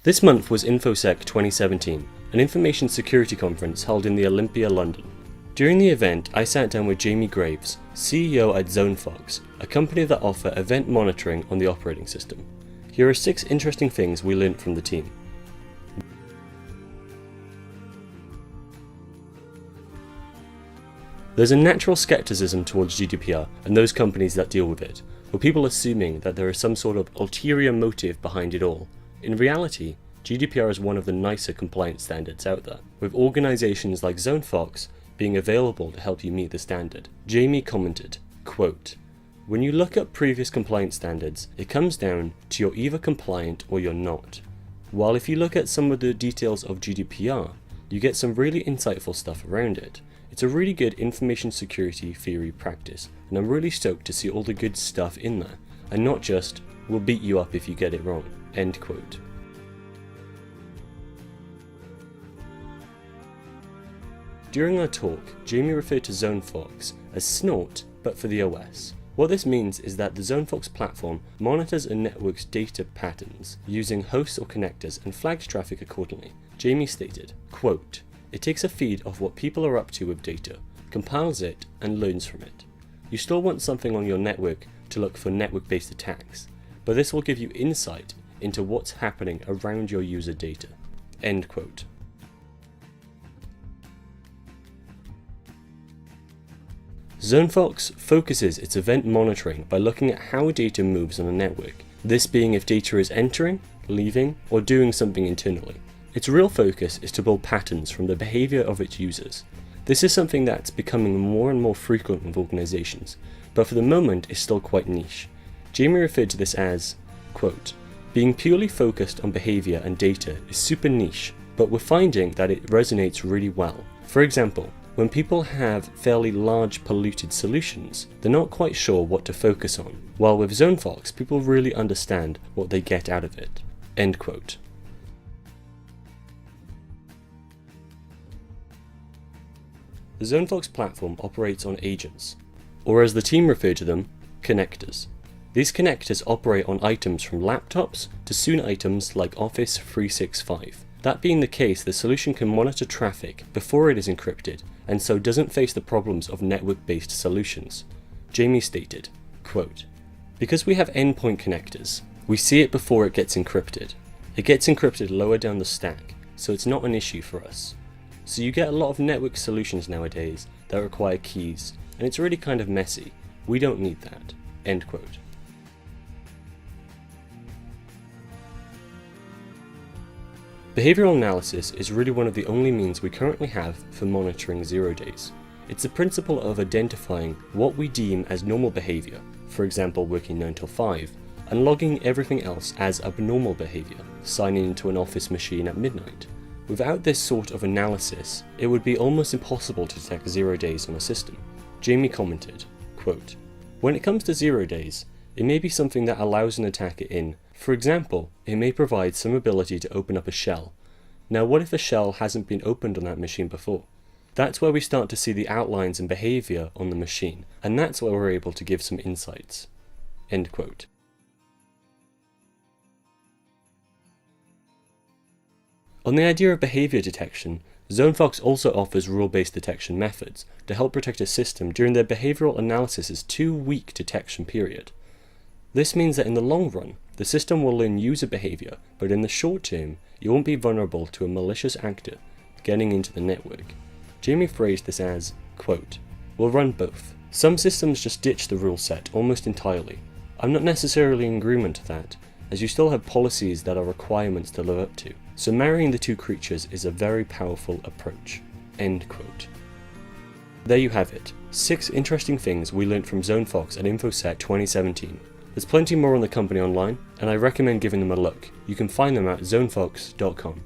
This month was Infosec 2017, an information security conference held in the Olympia London. During the event, I sat down with Jamie Graves, CEO at ZoneFox, a company that offer event monitoring on the operating system. Here are 6 interesting things we learned from the team. There's a natural skepticism towards GDPR and those companies that deal with it, with people assuming that there is some sort of ulterior motive behind it all. In reality, GDPR is one of the nicer compliance standards out there, with organisations like ZoneFox being available to help you meet the standard. Jamie commented, quote, "When you look at previous compliance standards, it comes down to you're either compliant or you're not. While if you look at some of the details of GDPR, you get some really insightful stuff around it. It's a really good information security theory practice, and I'm really stoked to see all the good stuff in there, and not just, we'll beat you up if you get it wrong." End quote. During our talk, Jamie referred to ZoneFox as snort, but for the OS. What this means is that the ZoneFox platform monitors a network's data patterns using hosts or connectors and flags traffic accordingly. Jamie stated, quote, "It takes a feed of what people are up to with data, compiles it, and learns from it. You still want something on your network to look for network-based attacks, but this will give you insight into what's happening around your user data." End quote. ZoneFox focuses its event monitoring by looking at how data moves on a network, this being if data is entering, leaving, or doing something internally. Its real focus is to build patterns from the behaviour of its users. This is something that's becoming more and more frequent with organisations, but for the moment is still quite niche. Jamie referred to this as, quote, "Being purely focused on behaviour and data is super niche, but we're finding that it resonates really well. For example, when people have fairly large polluted solutions, they're not quite sure what to focus on, while with ZoneFox, people really understand what they get out of it." End quote. The ZoneFox platform operates on agents, or as the team referred to them, connectors. These connectors operate on items from laptops to soon items like Office 365. That being the case, the solution can monitor traffic before it is encrypted, and so doesn't face the problems of network-based solutions. Jamie stated, quote, "Because we have endpoint connectors, we see it before it gets encrypted. It gets encrypted lower down the stack, so it's not an issue for us. So you get a lot of network solutions nowadays that require keys, and it's really kind of messy. We don't need that." End quote. Behavioural analysis is really one of the only means we currently have for monitoring 0 days. It's the principle of identifying what we deem as normal behaviour, for example working 9 till 5, and logging everything else as abnormal behaviour, signing into an office machine at midnight. Without this sort of analysis, it would be almost impossible to detect 0 days on a system. Jamie commented, quote, "When it comes to 0 days, it may be something that allows an attacker in. For example, it may provide some ability to open up a shell. Now what if a shell hasn't been opened on that machine before? That's where we start to see the outlines and behaviour on the machine, and that's where we're able to give some insights." End quote. On the idea of behaviour detection, ZoneFox also offers rule-based detection methods to help protect a system during their behavioural analysis's 2-week detection period. This means that in the long run, the system will learn user behaviour, but in the short term, you won't be vulnerable to a malicious actor getting into the network. Jamie phrased this as, quote, "We'll run both. Some systems just ditch the rule set almost entirely. I'm not necessarily in agreement to that, as you still have policies that are requirements to live up to. So marrying the two creatures is a very powerful approach." End quote. There you have it, 6 interesting things we learnt from ZoneFox at Infosec 2017. There's plenty more on the company online, and I recommend giving them a look. You can find them at zonefox.com.